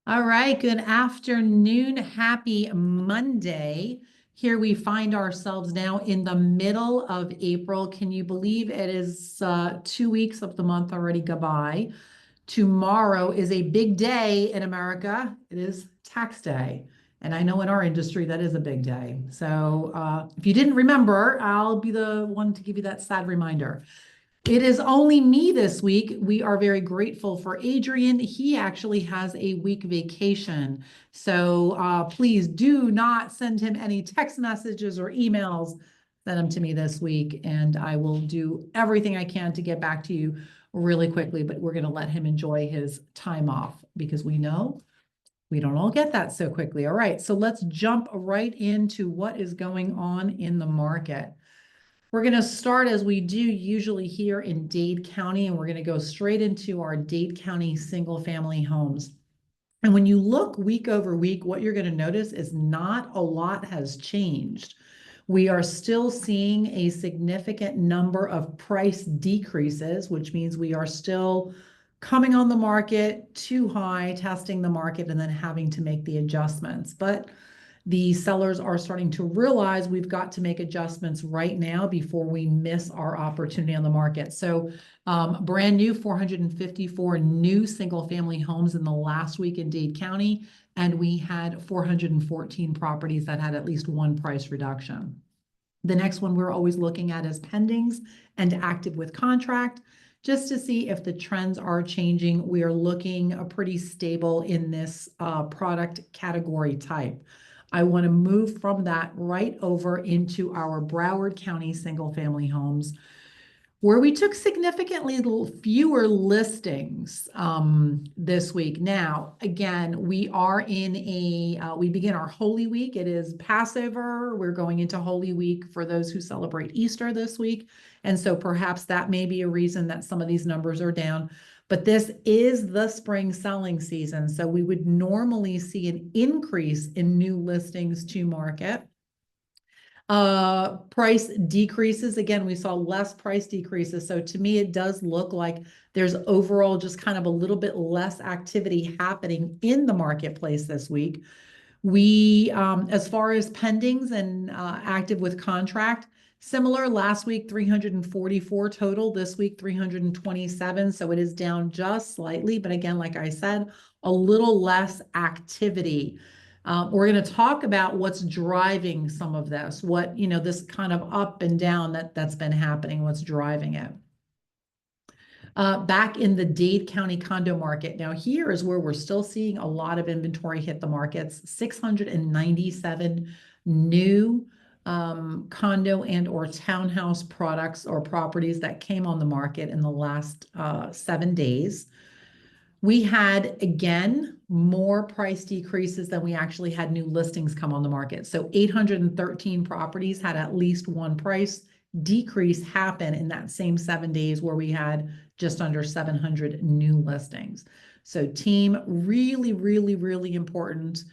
All right, good afternoon. Happy Monday. Here we find ourselves now in the middle of April. Can you believe it is 2 weeks of the month already go by? Tomorrow is a big day in America. It is tax day. And I know in our industry that is a big day. So if you didn't remember, I'll be the one to give you that sad reminder. It is only me this week. We are very grateful for Adrian. He actually has a week vacation. So please do not send him any text messages or emails. Send them to me this week, and I will do everything I can to get back to you really quickly. But we're going to let him enjoy his time off because we know we don't all get that so quickly. All right, so let's jump right into what is going on in the market. We're going to start as we do usually here in Dade County, and we're going to go straight into our Dade County single family homes. And when you look week over week, what you're going to notice is not a lot has changed. We are still seeing a significant number of price decreases, which means we are still coming on the market too high, testing the market, and then having to make the adjustments. But the sellers are starting to realize we've got to make adjustments right now before we miss our opportunity on the market. So brand new 454 new single family homes in the last week in Dade County, and we had 414 properties that had at least one price reduction. The next one we're always looking at is pendings and active with contract, just to see if the trends are changing. We are looking pretty stable in this product category type. I want to move from that right over into our Broward County single family homes, where we took significantly fewer listings this week. Now, again, we are in we begin our Holy Week. It is Passover. We're going into Holy Week for those who celebrate Easter this week. And so perhaps that may be a reason that some of these numbers are down. But this is the spring selling season. So we would normally see an increase in new listings to market. Price decreases. Again, we saw less price decreases. So to me, it does look like there's overall just kind of a little bit less activity happening in the marketplace this week. We, as far as pendings and active with contract, similar last week, 344 total, this week, 327. So it is down just slightly. But again, like I said, a little less activity. We're going to talk about what's driving some of this, this kind of up and down that's been happening, what's driving it. Back in the Dade County condo market. Now here is where we're still seeing a lot of inventory hit the markets. 697 new condo and or townhouse products or properties that came on the market in the last 7 days. We had, again, more price decreases than we actually had new listings come on the market. So 813 properties had at least one price decrease happen in that same 7 days, where we had just under 700 new listings. So team, really, really, really important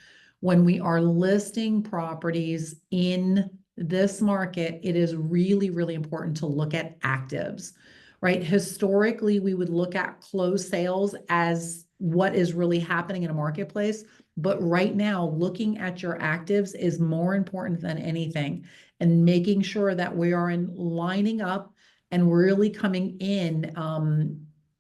when we are listing properties in this market. It is really, really important to look at actives. Right? Historically, we would look at closed sales as what is really happening in a marketplace. But right now, looking at your actives is more important than anything, and making sure that we are lining up and really coming in.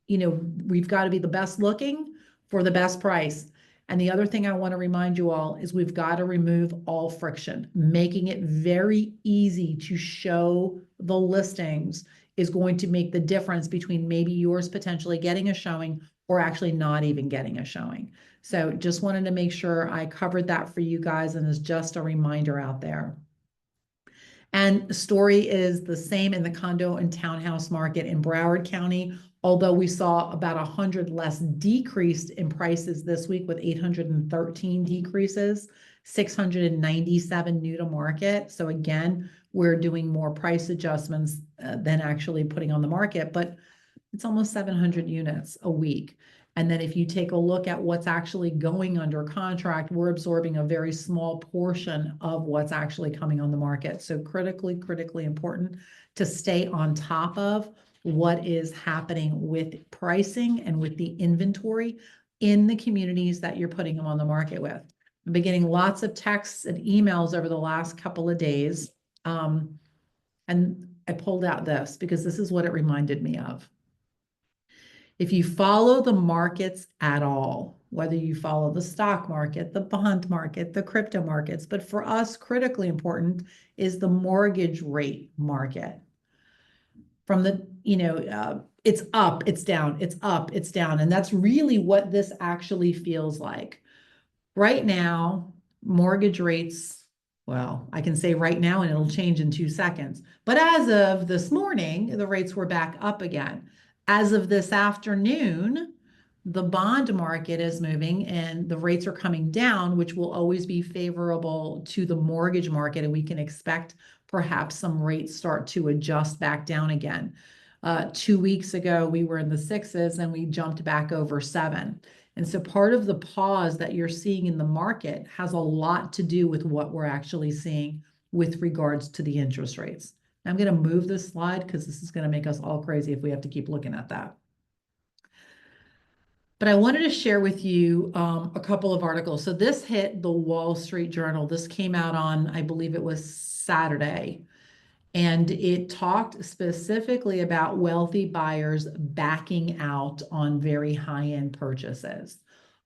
We've got to be the best looking for the best price. And the other thing I want to remind you all is we've got to remove all friction. Making it very easy to show the listings is going to make the difference between maybe yours potentially getting a showing or actually not even getting a showing. So just wanted to make sure I covered that for you guys, and as just a reminder out there. And the story is the same in the condo and townhouse market in Broward County. Although we saw about 100 less decreased in prices this week, with 813 decreases, 697 new to market. So again, we're doing more price adjustments than actually putting on the market, but it's almost 700 units a week. And then if you take a look at what's actually going under contract, we're absorbing a very small portion of what's actually coming on the market. So critically, critically important to stay on top of what is happening with pricing and with the inventory in the communities that you're putting them on the market with. I've been getting lots of texts and emails over the last couple of days. And I pulled out this because this is what it reminded me of. If you follow the markets at all, whether you follow the stock market, the bond market, the crypto markets, but for us, critically important is the mortgage rate market. From the, it's up, it's down, it's up, it's down. And that's really what this actually feels like. Right now, mortgage rates, well, I can say right now and it'll change in 2 seconds. But as of this morning, the rates were back up again. As of this afternoon, the bond market is moving and the rates are coming down, which will always be favorable to the mortgage market. And we can expect perhaps some rates start to adjust back down again. 2 weeks ago, we were in the sixes and we jumped back over 7. And so part of the pause that you're seeing in the market has a lot to do with what we're actually seeing with regards to the interest rates. I'm going to move this slide because this is going to make us all crazy if we have to keep looking at that. But I wanted to share with you a couple of articles. So this hit the Wall Street Journal. This came out on, I believe it was Saturday. And it talked specifically about wealthy buyers backing out on very high-end purchases.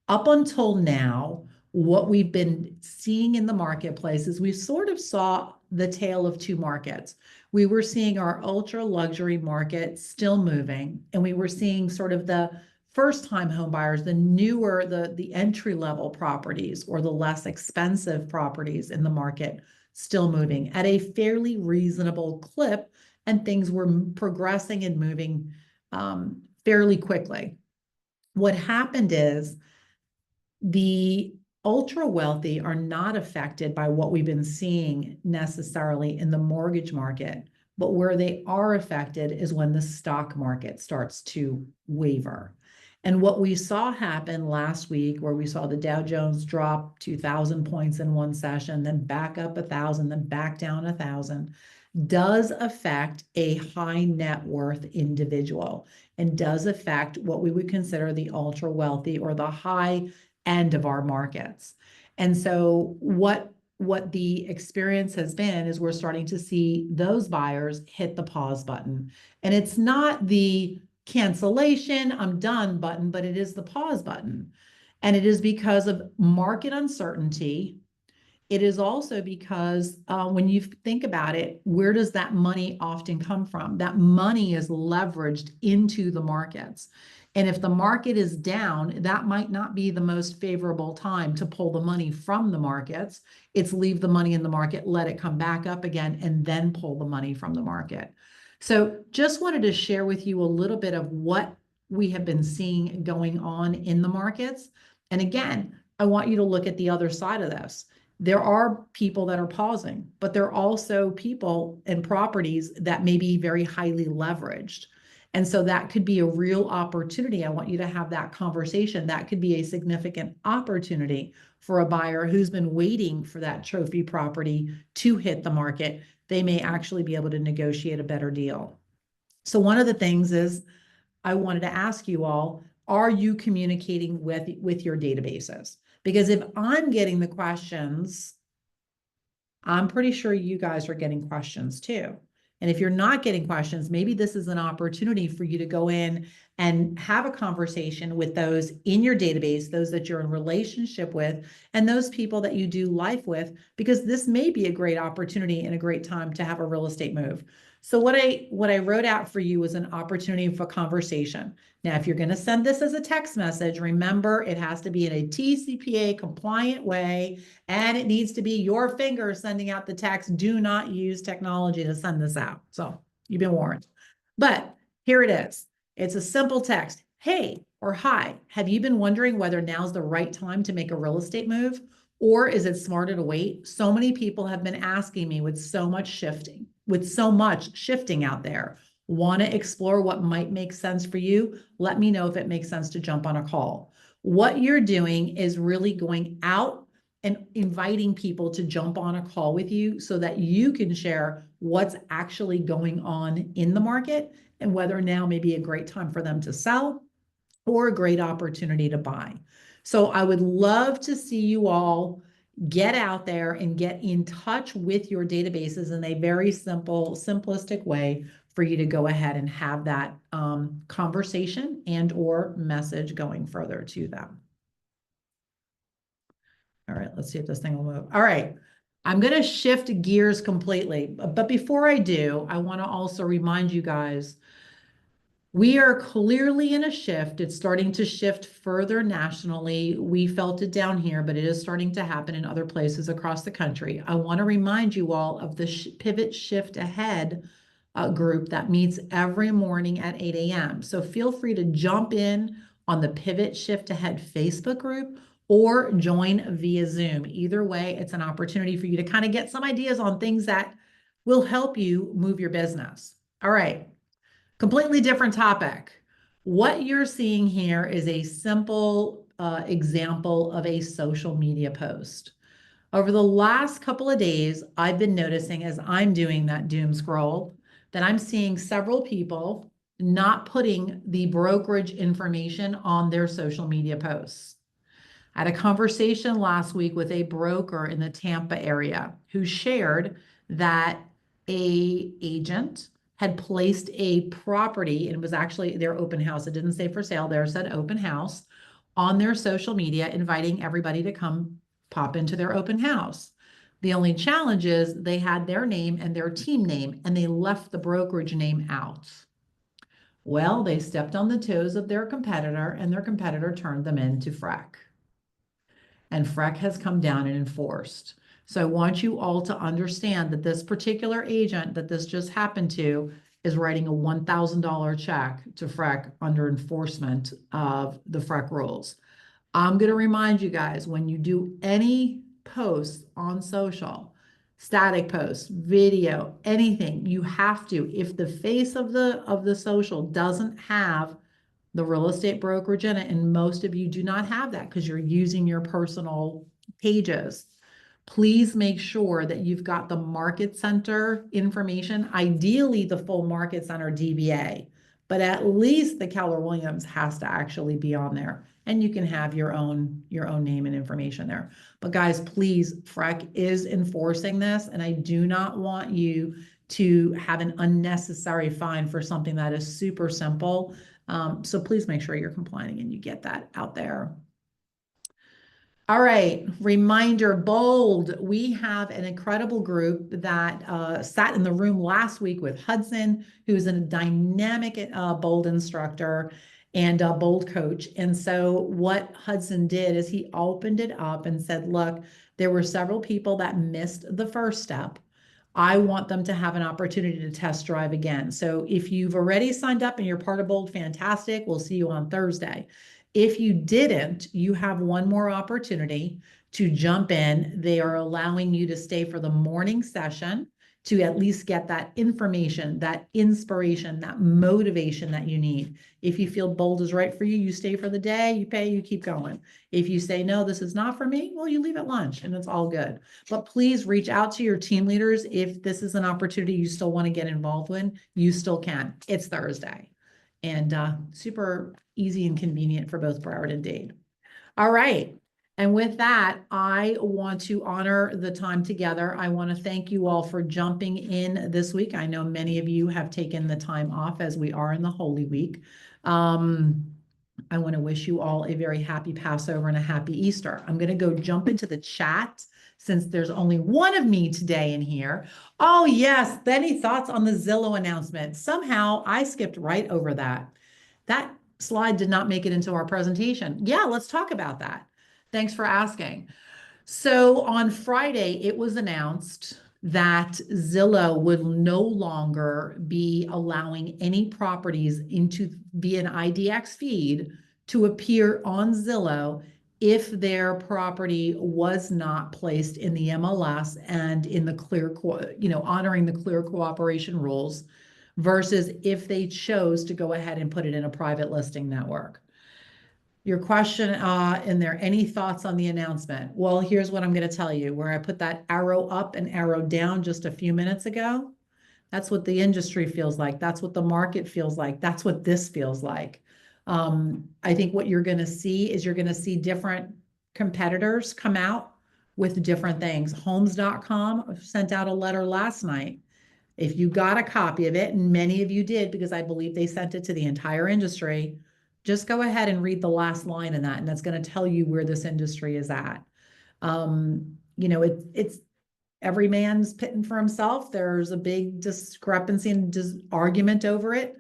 Up until now, what we've been seeing in the marketplace is we sort of saw the tale of two markets. We were seeing our ultra luxury market still moving, and we were seeing sort of the first-time home buyers, the newer, the entry-level properties or the less expensive properties in the market still moving at a fairly reasonable clip, and things were progressing and moving fairly quickly. What happened is the ultra wealthy are not affected by what we've been seeing necessarily in the mortgage market, but where they are affected is when the stock market starts to waver. And what we saw happen last week, where we saw the Dow Jones drop 2,000 points in one session, then back up 1,000, then back down 1,000, does affect a high net worth individual and does affect what we would consider the ultra wealthy or the high end of our markets. And so what the experience has been is we're starting to see those buyers hit the pause button. And it's not the cancellation, I'm done button, but it is the pause button. And it is because of market uncertainty. It is also because when you think about it, where does that money often come from? That money is leveraged into the markets. And if the market is down, that might not be the most favorable time to pull the money from the markets. It's leave the money in the market, let it come back up again, and then pull the money from the market. So just wanted to share with you a little bit of what we have been seeing going on in the markets. And again, I want you to look at the other side of this. There are people that are pausing, but there are also people and properties that may be very highly leveraged. And so that could be a real opportunity. I want you to have that conversation. That could be a significant opportunity for a buyer who's been waiting for that trophy property to hit the market. They may actually be able to negotiate a better deal. So one of the things is I wanted to ask you all, are you communicating with your databases? Because if I'm getting the questions, I'm pretty sure you guys are getting questions too. And if you're not getting questions, maybe this is an opportunity for you to go in and have a conversation with those in your database, those that you're in relationship with, and those people that you do life with, because this may be a great opportunity and a great time to have a real estate move. So what I wrote out for you was an opportunity for conversation. Now, if you're going to send this as a text message, remember it has to be in a TCPA compliant way, and it needs to be your finger sending out the text. Do not use technology to send this out. So you've been warned. But here it is. It's a simple text. Hey or hi, have you been wondering whether now's the right time to make a real estate move? Or is it smarter to wait? So many people have been asking me with so much shifting out there. Want to explore what might make sense for you? Let me know if it makes sense to jump on a call. What you're doing is really going out and inviting people to jump on a call with you so that you can share what's actually going on in the market and whether now may be a great time for them to sell or a great opportunity to buy. So I would love to see you all get out there and get in touch with your databases in a very simple, simplistic way for you to go ahead and have that conversation and or message going further to them. All right, let's see if this thing will move. All right, I'm going to shift gears completely. But before I do, I want to also remind you guys, we are clearly in a shift. It's starting to shift further nationally. We felt it down here, but it is starting to happen in other places across the country. I want to remind you all of the Pivot Shift Ahead group that meets every morning at 8 a.m. So feel free to jump in on the Pivot Shift Ahead Facebook group or join via Zoom. Either way, it's an opportunity for you to kind of get some ideas on things that will help you move your business. All right. Completely different topic. What you're seeing here is a simple example of a social media post. Over the last couple of days, I've been noticing as I'm doing that doom scroll that I'm seeing several people not putting the brokerage information on their social media posts. I had a conversation last week with a broker in the Tampa area who shared that a agent had placed a property, and it was actually their open house. It didn't say for sale there, it said open house on their social media, inviting everybody to come pop into their open house. The only challenge is they had their name and their team name, and they left the brokerage name out. Well, they stepped on the toes of their competitor, and their competitor turned them into FREC. And FREC has come down and enforced. So I want you all to understand that this particular agent that this just happened to is writing a $1,000 check to FREC under enforcement of the FREC rules. I'm going to remind you guys, when you do any posts on social, static posts, video, anything, you have to, if the face of the social doesn't have the real estate brokerage in it, and most of you do not have that because you're using your personal pages, please make sure that you've got the market center information, ideally the full market center DBA, but at least the Keller Williams has to actually be on there, and you can have your own name and information there. But guys, please, FREC is enforcing this, and I do not want you to have an unnecessary fine for something that is super simple. So please make sure you're complying and you get that out there. All right, reminder, bold. We have an incredible group that sat in the room last week with Hudson, who's a dynamic bold instructor and a bold coach. And so what Hudson did is he opened it up and said, look, there were several people that missed the first step. I want them to have an opportunity to test drive again. So if you've already signed up and you're part of Bold, fantastic. We'll see you on Thursday. If you didn't, you have one more opportunity to jump in. They are allowing you to stay for the morning session to at least get that information, that inspiration, that motivation that you need. If you feel Bold is right for you, you stay for the day, you pay, you keep going. If you say, no, this is not for me, well, you leave at lunch and it's all good. But please reach out to your team leaders. If this is an opportunity you still want to get involved in, you still can. It's Thursday and super easy and convenient for both Broward and Dade. All right. And with that, I want to honor the time together. I want to thank you all for jumping in this week. I know many of you have taken the time off as we are in the Holy Week. I want to wish you all a very happy Passover and a happy Easter. I'm going to go jump into the chat since there's only one of me today in here. Oh, yes. Any thoughts on the Zillow announcement? Somehow I skipped right over that. That slide did not make it into our presentation. Yeah, let's talk about that. Thanks for asking. So on Friday, it was announced that Zillow would no longer be allowing any properties into via an IDX feed to appear on Zillow if their property was not placed in the MLS and in the clear, honoring the clear cooperation rules, versus if they chose to go ahead and put it in a private listing network. Your question in there, any thoughts on the announcement? Well, here's what I'm going to tell you. Where I put that arrow up and arrow down just a few minutes ago, that's what the industry feels like. That's what the market feels like. That's what this feels like. I think what you're going to see is you're going to see different competitors come out with different things. Homes.com sent out a letter last night. If you got a copy of it, and many of you did, because I believe they sent it to the entire industry, just go ahead and read the last line in that, and that's going to tell you where this industry is at. It's every man's pitting for himself. There's a big discrepancy and argument over it.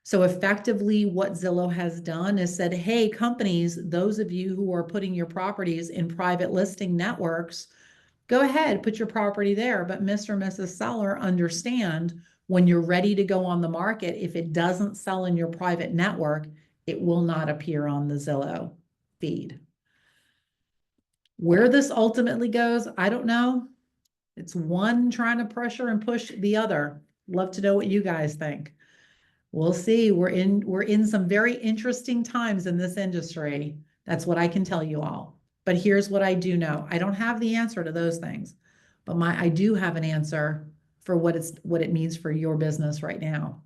So effectively, what Zillow has done is said, hey, companies, those of you who are putting your properties in private listing networks, go ahead, put your property there. But Mr. and Mrs. Seller, understand when you're ready to go on the market, if it doesn't sell in your private network, it will not appear on the Zillow feed. Where this ultimately goes, I don't know. It's one trying to pressure and push the other. Love to know what you guys think. We'll see. We're in some very interesting times in this industry. That's what I can tell you all. But here's what I do know. I don't have the answer to those things, but I do have an answer for what it means for your business right now.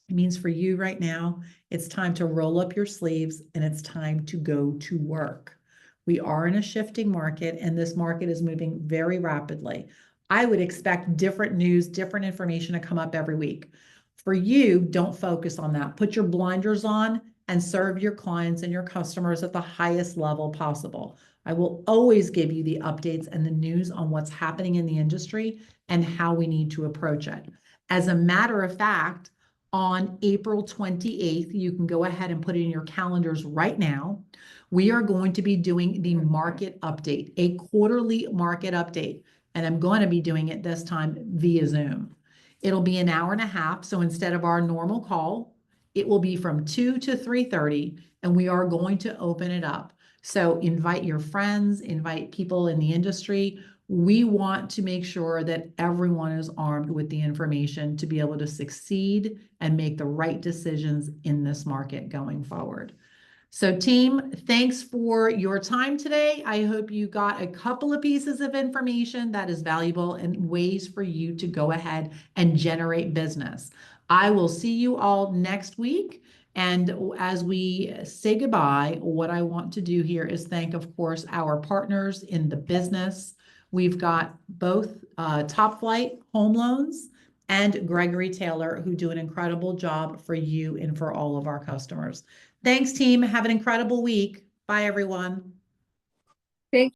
It means for you right now, it's time to roll up your sleeves and it's time to go to work. We are in a shifting market and this market is moving very rapidly. I would expect different news, different information to come up every week. For you, don't focus on that. Put your blinders on and serve your clients and your customers at the highest level possible. I will always give you the updates and the news on what's happening in the industry and how we need to approach it. As a matter of fact, on April 28th, you can go ahead and put it in your calendars right now. We are going to be doing the market update, a quarterly market update, and I'm going to be doing it this time via Zoom. It'll be an hour and a half. So instead of our normal call, it will be from 2 to 3:30, and we are going to open it up. So invite your friends, invite people in the industry. We want to make sure that everyone is armed with the information to be able to succeed and make the right decisions in this market going forward. So team, thanks for your time today. I hope you got a couple of pieces of information that is valuable and ways for you to go ahead and generate business. I will see you all next week. And as we say goodbye, what I want to do here is thank, of course, our partners in the business. We've got both Top Flight Home Loans and Gregory Taylor, who do an incredible job for you and for all of our customers. Thanks, team. Have an incredible week. Bye, everyone. Thank